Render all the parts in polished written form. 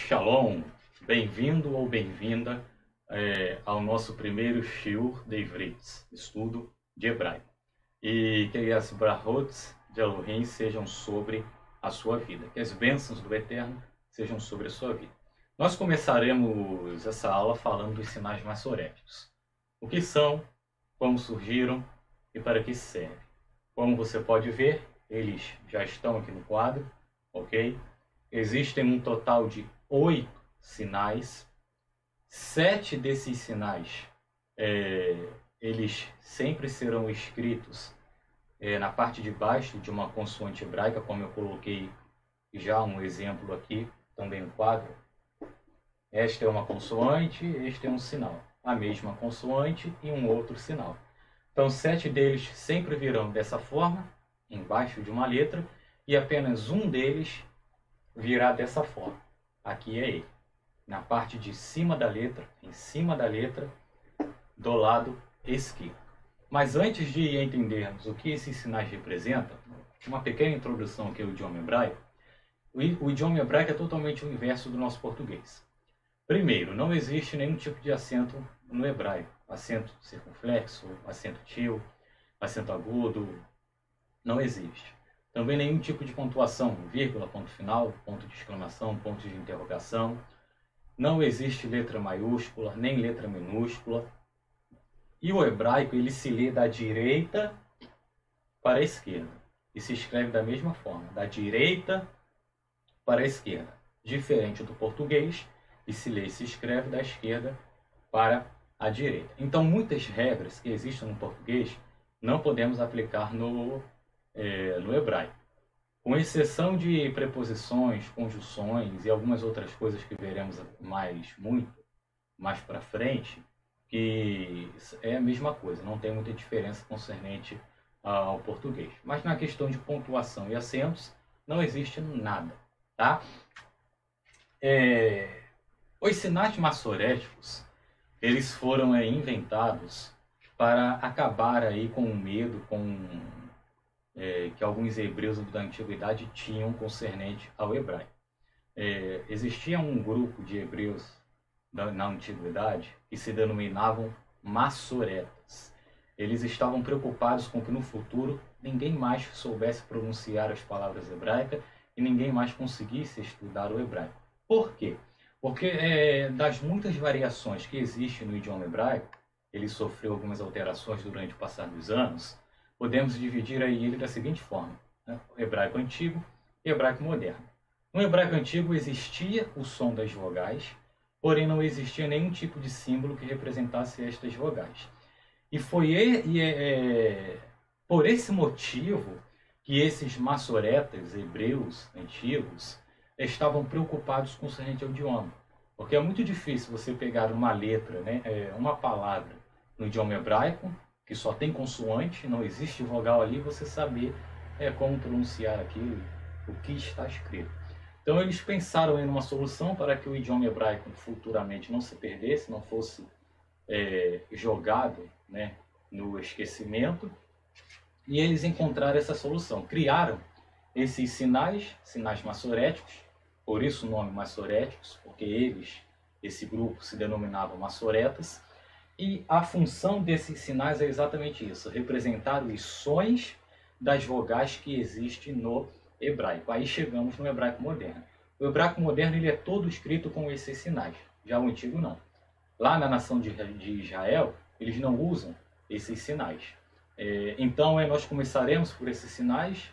Shalom, bem-vindo ou bem-vinda ao nosso primeiro Shiur de Ivrit, estudo de hebraico. E que as brahot de Elohim sejam sobre a sua vida, que as bênçãos do Eterno sejam sobre a sua vida. Nós começaremos essa aula falando dos sinais maçoréticos. O que são, como surgiram e para que servem. Como você pode ver, eles já estão aqui no quadro, ok? Existem um total de 8 sinais. 7 desses sinais, eles sempre serão escritos na parte de baixo de uma consoante hebraica, como eu coloquei já um exemplo aqui, também no quadro. Esta é uma consoante, este é um sinal. A mesma consoante e um outro sinal. Então, 7 deles sempre virão dessa forma, embaixo de uma letra, e apenas um deles virá dessa forma. Aqui é ele, na parte de cima da letra, em cima da letra, do lado esquerdo. Mas antes de entendermos o que esses sinais representam, uma pequena introdução aqui ao idioma hebraico. O idioma hebraico é totalmente o inverso do nosso português. Primeiro, não existe nenhum tipo de acento no hebraico. Acento circunflexo, acento tio, acento agudo, não existe. Também nenhum tipo de pontuação, vírgula, ponto final, ponto de exclamação, ponto de interrogação. Não existe letra maiúscula, nem letra minúscula. E o hebraico, ele se lê da direita para a esquerda. E se escreve da mesma forma, da direita para a esquerda. Diferente do português, que se lê e se escreve da esquerda para a direita. Então, muitas regras que existem no português não podemos aplicar no hebraico. Com exceção de preposições, conjunções e algumas outras coisas que veremos muito mais para frente, que é a mesma coisa, não tem muita diferença concernente ao português. Mas na questão de pontuação e acentos, não existe nada, tá? Os sinais maçoréticos, eles foram inventados para acabar aí com o medo, que alguns hebreus da antiguidade tinham concernente ao hebraico. Existia um grupo de hebreus na antiguidade que se denominavam maçoretas. Eles estavam preocupados com que no futuro ninguém mais soubesse pronunciar as palavras hebraicas e ninguém mais conseguisse estudar o hebraico. Por quê? Porque das muitas variações que existem no idioma hebraico, ele sofreu algumas alterações durante o passar dos anos. Podemos dividir aí ele da seguinte forma, né? O hebraico antigo e o hebraico moderno. No hebraico antigo existia o som das vogais, porém não existia nenhum tipo de símbolo que representasse estas vogais. E foi por esse motivo que esses maçoretas hebreus antigos estavam preocupados com o concernente ao idioma. Porque é muito difícil você pegar uma letra, né, uma palavra no idioma hebraico, que só tem consoante, não existe vogal ali, você saber como pronunciar aquilo, o que está escrito. Então eles pensaram em uma solução para que o idioma hebraico futuramente não se perdesse, não fosse jogado, né, no esquecimento, e eles encontraram essa solução. Criaram esses sinais maçoréticos, por isso o nome maçoréticos, porque esse grupo se denominava maçoretas. E a função desses sinais é exatamente isso, representar os sons das vogais que existem no hebraico. Aí chegamos no hebraico moderno. O hebraico moderno ele é todo escrito com esses sinais, já o antigo não. Lá na nação de Israel, eles não usam esses sinais. Então nós começaremos por esses sinais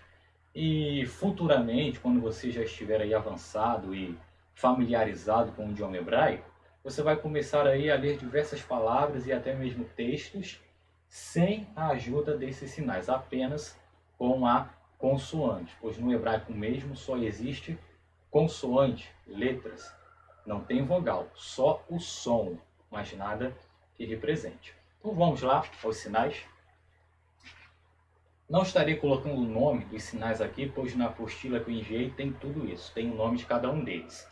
e futuramente, quando você já estiver aí avançado e familiarizado com o idioma hebraico, você vai começar aí a ler diversas palavras e até mesmo textos sem a ajuda desses sinais, apenas com a consoante, pois no hebraico mesmo só existe consoante, letras, não tem vogal, só o som, mas nada que represente. Então vamos lá aos sinais. Não estarei colocando o nome dos sinais aqui, pois na apostila que eu enviei tem tudo isso, tem o nome de cada um deles.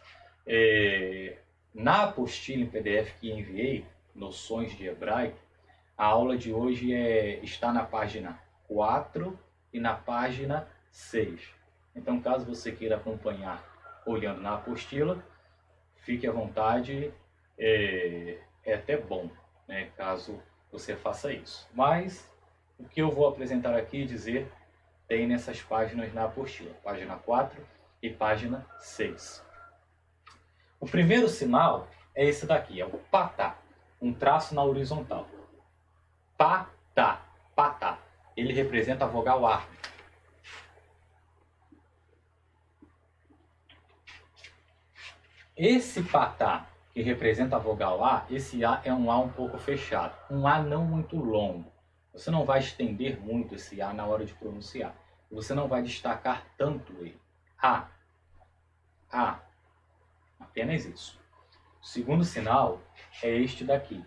Na apostila em PDF que enviei, Noções de Hebraico, a aula de hoje está na página 4 e na página 6. Então, caso você queira acompanhar olhando na apostila, fique à vontade, é até bom, né, caso você faça isso. Mas o que eu vou apresentar aqui e dizer tem nessas páginas na apostila, página 4 e página 6. O primeiro sinal é esse daqui, é o patá, um traço na horizontal. Patá, patá. Ele representa a vogal A. Esse patá, que representa a vogal A, esse A é um A um pouco fechado, um A não muito longo. Você não vai estender muito esse A na hora de pronunciar. Você não vai destacar tanto ele. A. A. Apenas isso. O segundo sinal é este daqui.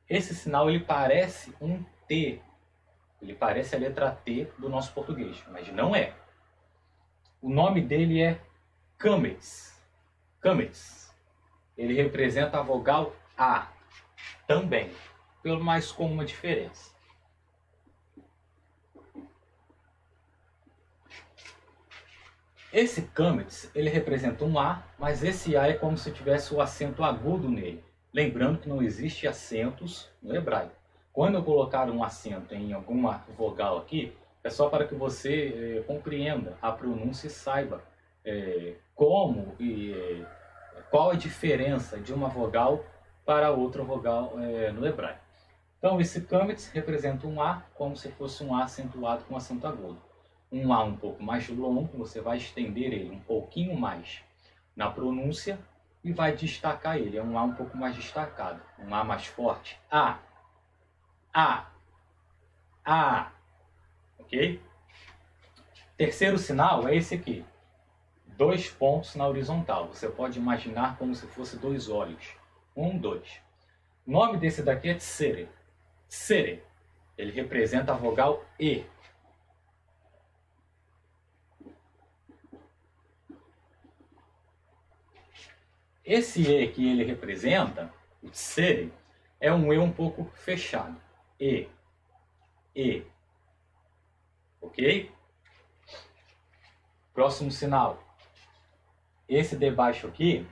Esse sinal ele parece um T. Ele parece a letra T do nosso português, mas não é. O nome dele é câmeres. Câmeres. Ele representa a vogal A também, mas com uma diferença. Esse câmeres, ele representa um A, mas esse A é como se tivesse o acento agudo nele. Lembrando que não existe acentos no hebraico. Quando eu colocar um acento em alguma vogal aqui, é só para que você compreenda a pronúncia e saiba como e qual a diferença de uma vogal para outra vogal no hebraico. Então, esse câmeres representa um A como se fosse um A acentuado com acento agudo. Um A um pouco mais longo, você vai estender ele um pouquinho mais na pronúncia e vai destacar ele. É um A um pouco mais destacado, um A mais forte. A. A. A. Ok? Terceiro sinal é esse aqui. 2 pontos na horizontal. Você pode imaginar como se fosse 2 olhos. 1, 2. O nome desse daqui é tsere. Tsere. Ele representa a vogal E. Esse E que ele representa, o tsere, é um E um pouco fechado. E. E. Ok? Próximo sinal. Esse de baixo aqui,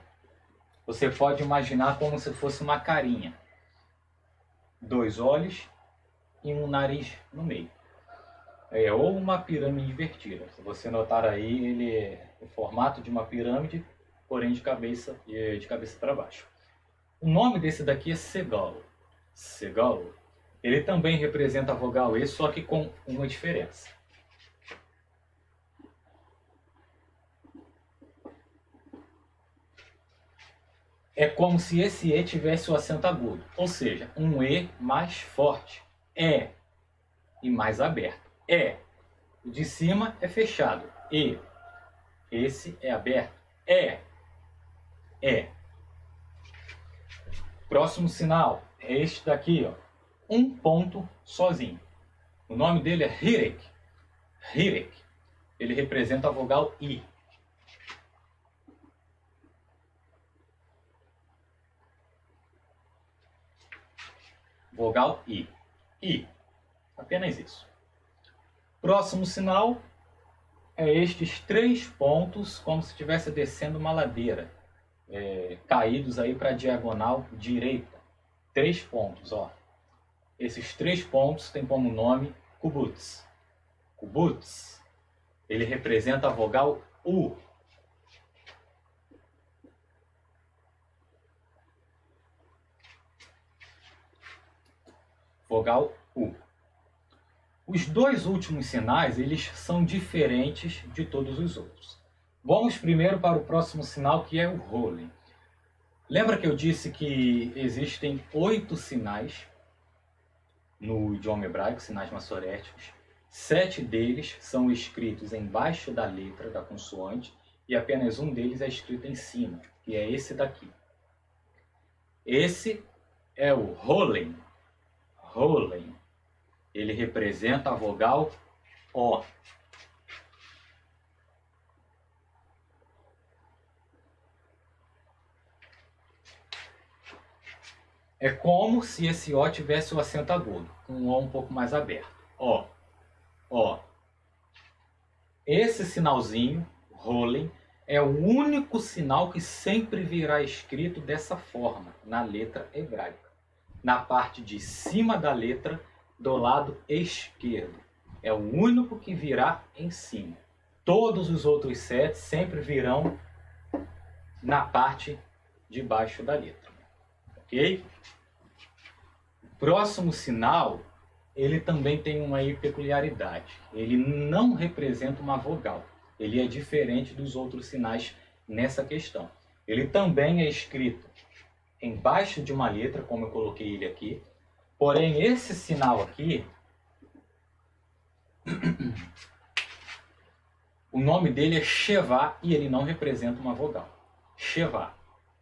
você pode imaginar como se fosse uma carinha. 2 olhos e um nariz no meio. Ou uma pirâmide invertida. Se você notar aí, ele é o formato de uma pirâmide, porém de cabeça para baixo. O nome desse daqui é segal. Segal. Ele também representa a vogal E, só que com uma diferença. É como se esse E tivesse o acento agudo, ou seja, um E mais forte. E mais aberto. O de cima é fechado. E. Esse é aberto. E. Próximo sinal é este daqui, ó. Um ponto sozinho. O nome dele é hirek. Hirek. Ele representa a vogal I. Vogal I. I. Apenas isso. Próximo sinal é estes 3 pontos, como se estivesse descendo uma ladeira. Caídos aí para a diagonal direita. 3 pontos, ó. Esses 3 pontos têm como nome kubutz. Kubutz. Ele representa a vogal U. Vogal U. Os 2 últimos sinais, eles são diferentes de todos os outros. Vamos primeiro para o próximo sinal, que é o rolling. Lembra que eu disse que existem 8 sinais no idioma hebraico, sinais massoréticos? 7 deles são escritos embaixo da letra da consoante e apenas um deles é escrito em cima, que é esse daqui. Esse é o rolling. Rolling. Ele representa a vogal O. É como se esse O tivesse o acento agudo, com um O um pouco mais aberto. O. Esse sinalzinho, rolling, é o único sinal que sempre virá escrito dessa forma, na letra hebraica. Na parte de cima da letra, do lado esquerdo. É o único que virá em cima. Todos os outros 7 sempre virão na parte de baixo da letra. Ok? Próximo sinal, ele também tem uma peculiaridade. Ele não representa uma vogal. Ele é diferente dos outros sinais nessa questão. Ele também é escrito embaixo de uma letra, como eu coloquei ele aqui. Porém, esse sinal aqui, o nome dele é Shevá e ele não representa uma vogal. Shevá.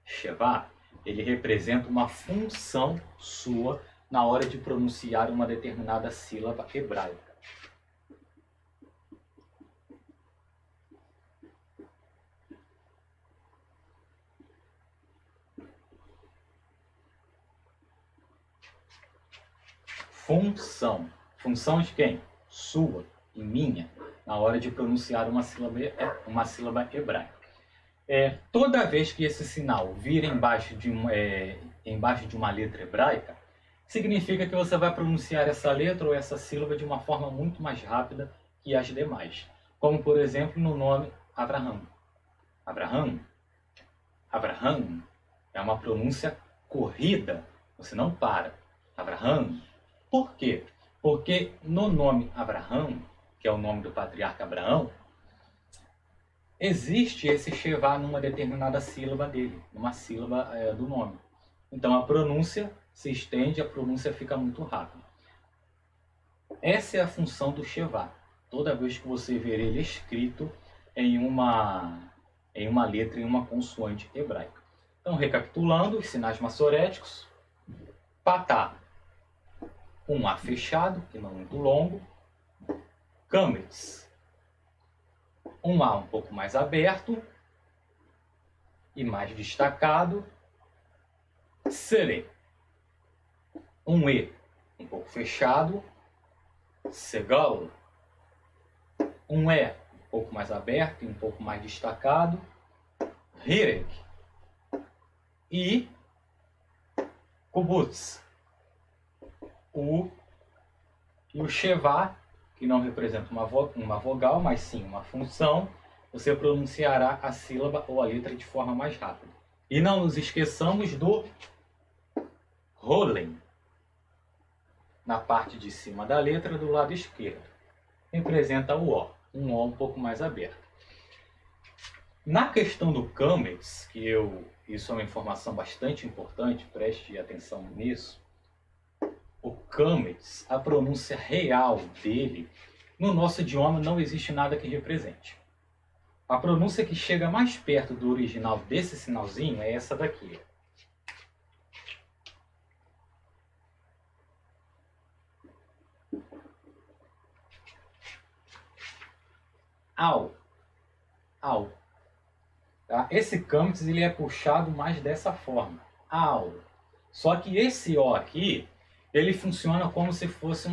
Shevá, ele representa uma função sua na hora de pronunciar uma determinada sílaba hebraica. Função. Função de quem? Sua e minha, na hora de pronunciar uma sílaba hebraica. Toda vez que esse sinal vir embaixo de uma letra hebraica, significa que você vai pronunciar essa letra ou essa sílaba de uma forma muito mais rápida que as demais. Como, por exemplo, no nome Abraham. Abraham. Abraham é uma pronúncia corrida, você não para. Abraham. Por quê? Porque no nome Abraham, que é o nome do patriarca Abraão, existe esse Shevá numa determinada sílaba dele, numa sílaba do nome. Então a pronúncia se estende, a pronúncia fica muito rápida. Essa é a função do Shevá. Toda vez que você ver ele escrito em uma letra, em uma consoante hebraica. Então, recapitulando, os sinais massoréticos: patá, um A fechado, que não é muito longo. Kametz, um A um pouco mais aberto e mais destacado. Sere, um E um pouco fechado. Segal, um E um pouco mais aberto e um pouco mais destacado. Hirek e Kubutz, o Shevá, que não representa uma vogal, mas sim uma função, você pronunciará a sílaba ou a letra de forma mais rápida. E não nos esqueçamos do Rolen, na parte de cima da letra do lado esquerdo. Representa o O, um O um pouco mais aberto. Na questão do Kametz, isso é uma informação bastante importante, preste atenção nisso. O Kametz, a pronúncia real dele, no nosso idioma não existe nada que represente. A pronúncia que chega mais perto do original desse sinalzinho é essa daqui. Au. Au. Tá? Esse Kametz ele é puxado mais dessa forma. Au. Só que esse O aqui, ele funciona como se fosse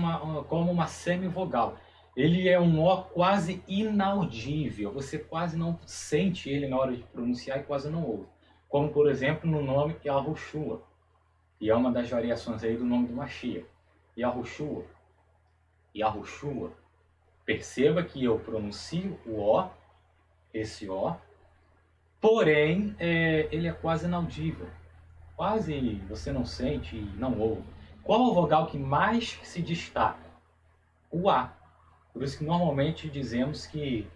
como uma semivogal. Ele é um O quase inaudível. Você quase não sente ele na hora de pronunciar e quase não ouve. Como, por exemplo, no nome Yahushua. E é uma das variações aí do nome do Mashiach. Yahushua. Yahushua. Perceba que eu pronuncio o O, esse O, porém, ele é quase inaudível. Quase você não sente e não ouve. Qual a vogal que mais se destaca? O A. Por isso que normalmente dizemos que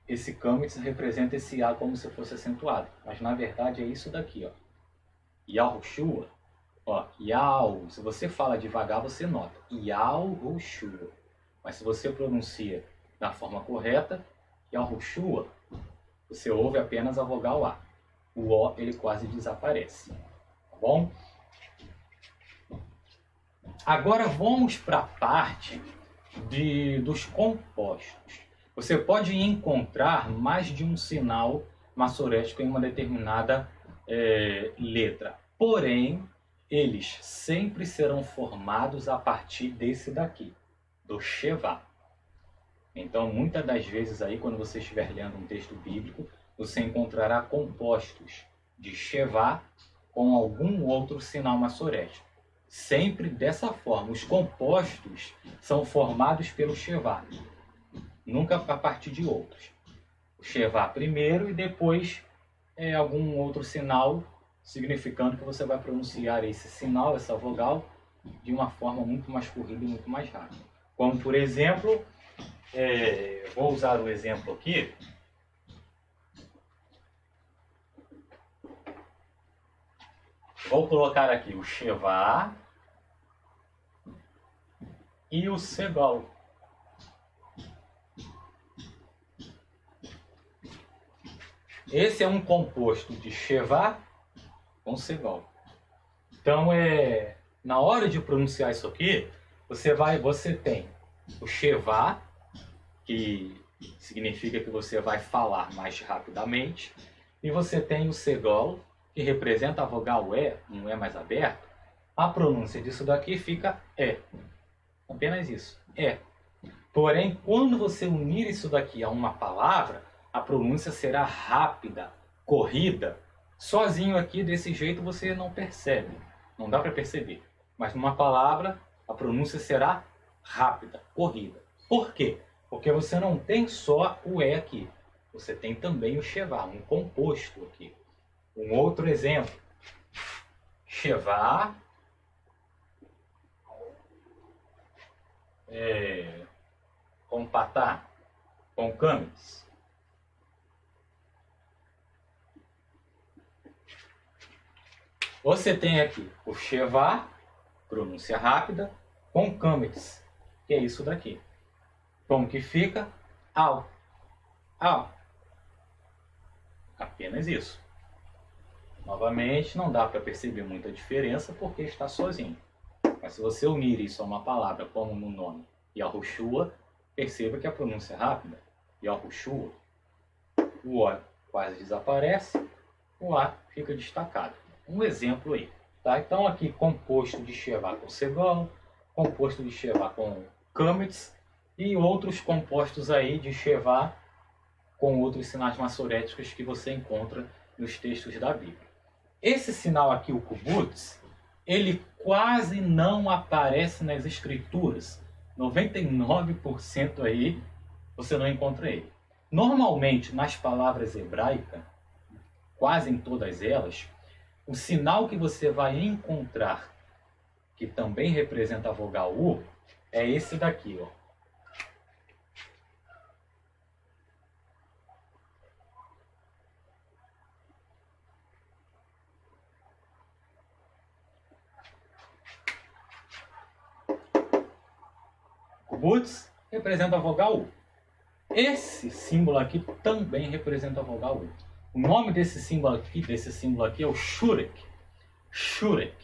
esse Kametz representa esse A como se fosse acentuado. Mas na verdade é isso daqui, ó. Yahushua. Ó, Yau. Se você fala devagar, você nota. Yahushua. Mas se você pronuncia da forma correta, Yahushua, você ouve apenas a vogal A. O O, ele quase desaparece. Tá bom? Agora vamos para a parte dos compostos. Você pode encontrar mais de um sinal massorético em uma determinada letra. Porém, eles sempre serão formados a partir desse daqui, do Shevá. Então, muitas das vezes aí, quando você estiver lendo um texto bíblico, você encontrará compostos de Shevá com algum outro sinal maçorético. Sempre dessa forma. Os compostos são formados pelo Shevá, nunca a partir de outros. O Shevá primeiro e depois algum outro sinal, significando que você vai pronunciar esse sinal, essa vogal, de uma forma muito mais corrida e muito mais rápida. Como, por exemplo, vou usar um exemplo aqui. Vou colocar aqui o Shevá e o Segol. Esse é um composto de Shevá com Segol. Então, na hora de pronunciar isso aqui, você tem o Shevá, que significa que você vai falar mais rapidamente, e você tem o Segol, que representa a vogal E, um E mais aberto. A pronúncia disso daqui fica E. Apenas isso, E. Porém, quando você unir isso daqui a uma palavra, a pronúncia será rápida, corrida. Sozinho aqui, desse jeito, você não percebe. Não dá para perceber. Mas numa palavra, a pronúncia será rápida, corrida. Por quê? Porque você não tem só o E aqui. Você tem também o Shevá, um composto aqui. Um outro exemplo. Shevá com patá, com câmeras. Você tem aqui o Shevá, pronúncia rápida, com câmeras, que é isso daqui. Como que fica? Au, au. Apenas isso. Novamente, não dá para perceber muita diferença porque está sozinho. Mas se você unir isso a uma palavra como no nome Yahushua, perceba que a pronúncia é rápida. Yahushua. O O quase desaparece, o A fica destacado. Um exemplo aí. Tá? Então aqui composto de Shevá com Segol, composto de Shevá com Kametz e outros compostos aí de Shevá com outros sinais maçoréticos que você encontra nos textos da Bíblia. Esse sinal aqui, o Kibutz, ele quase não aparece nas escrituras. 99% aí você não encontra ele. Normalmente, nas palavras hebraicas, quase em todas elas, o sinal que você vai encontrar, que também representa a vogal U, é esse daqui, ó. Kibutz representa a vogal U. Esse símbolo aqui também representa a vogal U. O nome desse símbolo aqui é o Shurek. Shurek.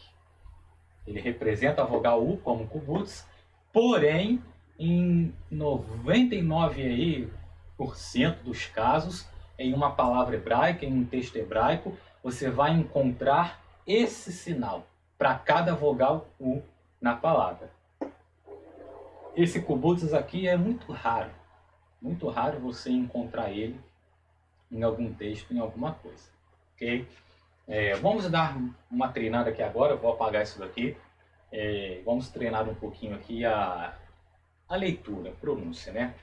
Ele representa a vogal U como Kibutz, porém, em 99% dos casos, em uma palavra hebraica, em um texto hebraico, você vai encontrar esse sinal para cada vogal U na palavra. Esse Kibutz aqui é muito raro você encontrar ele em algum texto, em alguma coisa. Ok? Vamos dar uma treinada aqui agora, eu vou apagar isso daqui. Vamos treinar um pouquinho aqui a leitura, a pronúncia, né?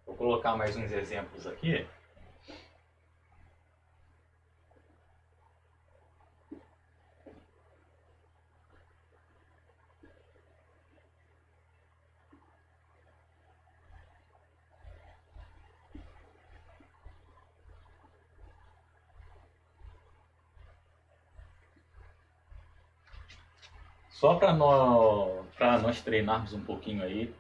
Vou colocar mais uns exemplos aqui. Só para nós treinarmos um pouquinho aí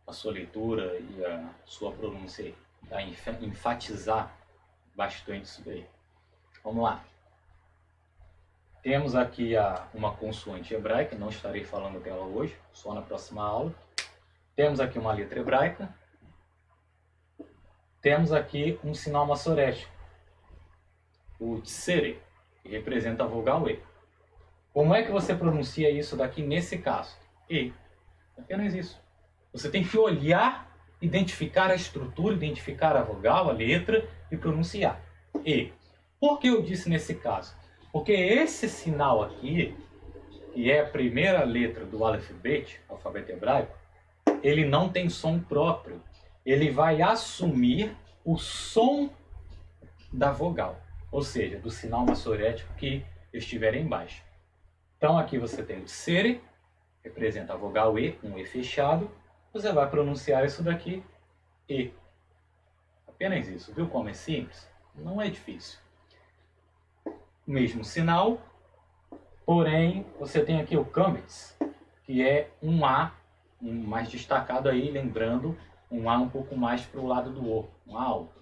a sua leitura e a sua pronúncia, a enfatizar bastante isso daí. Vamos lá. Temos aqui uma consoante hebraica, não estarei falando dela hoje, só na próxima aula. Temos aqui uma letra hebraica. Temos aqui um sinal massorético, o tsere, que representa a vogal E. Como é que você pronuncia isso daqui nesse caso? E. Apenas isso. Você tem que olhar, identificar a estrutura, identificar a vogal, a letra e pronunciar. E. Por que eu disse nesse caso? Porque esse sinal aqui, que é a primeira letra do alfabeto hebraico, ele não tem som próprio. Ele vai assumir o som da vogal, ou seja, do sinal massorético que estiver embaixo. Então aqui você tem o tsere, representa a vogal E, um E fechado. Você vai pronunciar isso daqui, E. Apenas isso. Viu como é simples? Não é difícil. Mesmo sinal, porém você tem aqui o kametz, que é um A mais destacado aí, lembrando, um A um pouco mais para o lado do O, um A alto,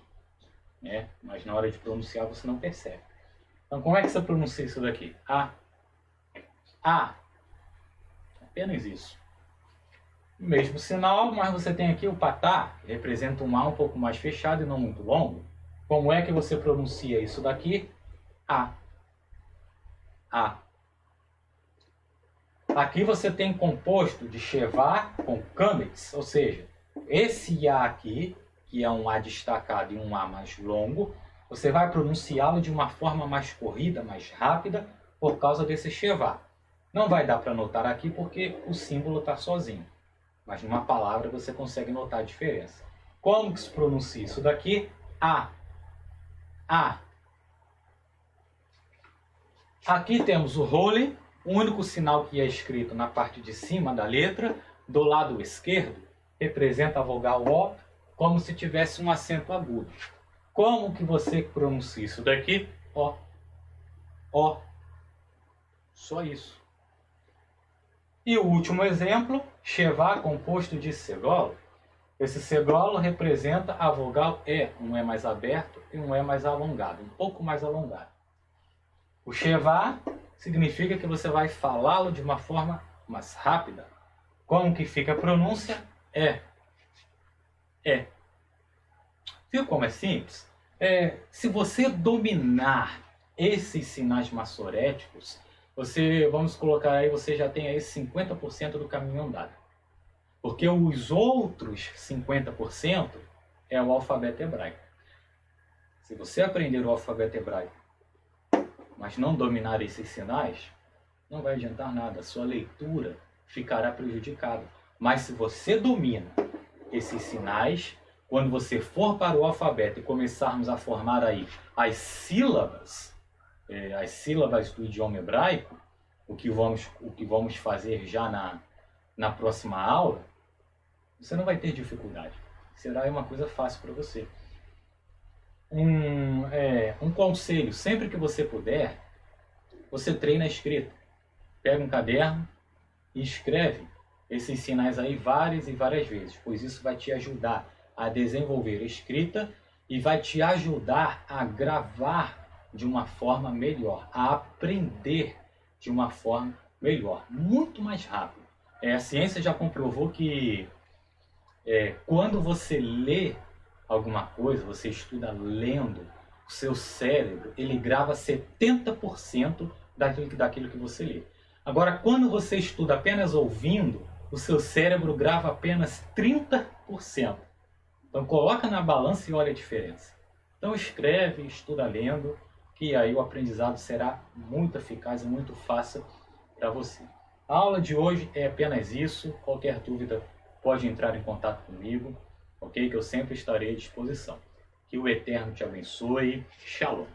né? Mas na hora de pronunciar você não percebe. Então como é que você pronuncia isso daqui? A. A. Apenas isso. Mesmo sinal, mas você tem aqui o patá, que representa um A um pouco mais fechado e não muito longo. Como é que você pronuncia isso daqui? A. A. Aqui você tem composto de shevá com kametz, ou seja, esse A aqui, que é um A destacado e um A mais longo, você vai pronunciá-lo de uma forma mais corrida, mais rápida, por causa desse shevá. Não vai dar para notar aqui porque o símbolo está sozinho, mas numa palavra você consegue notar a diferença. Como que se pronuncia isso daqui? A. A. Aqui temos o role, o único sinal que é escrito na parte de cima da letra, do lado esquerdo, representa a vogal O, como se tivesse um acento agudo. Como que você pronuncia isso daqui? O. O. Só isso. E o último exemplo, shevá composto de segolo. Esse segolo representa a vogal E, um E mais aberto e um E mais alongado, um pouco mais alongado. O shevá significa que você vai falá-lo de uma forma mais rápida. Como que fica a pronúncia? É. É. Viu como é simples? Se você dominar esses sinais massoréticos, você, vamos colocar aí, você já tem aí 50% do caminho andado. Porque os outros 50% é o alfabeto hebraico. Se você aprender o alfabeto hebraico, mas não dominar esses sinais, não vai adiantar nada. A sua leitura ficará prejudicada. Mas se você domina esses sinais, quando você for para o alfabeto e começarmos a formar aí as sílabas do idioma hebraico, o que vamos fazer já na próxima aula, você não vai ter dificuldade. Será uma coisa fácil para você. Um conselho, sempre que você puder, você treina a escrita. Pega um caderno e escreve esses sinais aí várias e várias vezes, pois isso vai te ajudar a desenvolver a escrita e vai te ajudar a gravar de uma forma melhor, a aprender de uma forma melhor, muito mais rápido. A ciência já comprovou que quando você lê alguma coisa, você estuda lendo, o seu cérebro ele grava 70% daquilo que você lê. Agora, quando você estuda apenas ouvindo, o seu cérebro grava apenas 30%. Então, coloca na balança e olha a diferença. Então, escreve, estuda lendo, que aí o aprendizado será muito eficaz e muito fácil para você. A aula de hoje é apenas isso. Qualquer dúvida pode entrar em contato comigo, ok? Que eu sempre estarei à disposição. Que o Eterno te abençoe. Shalom.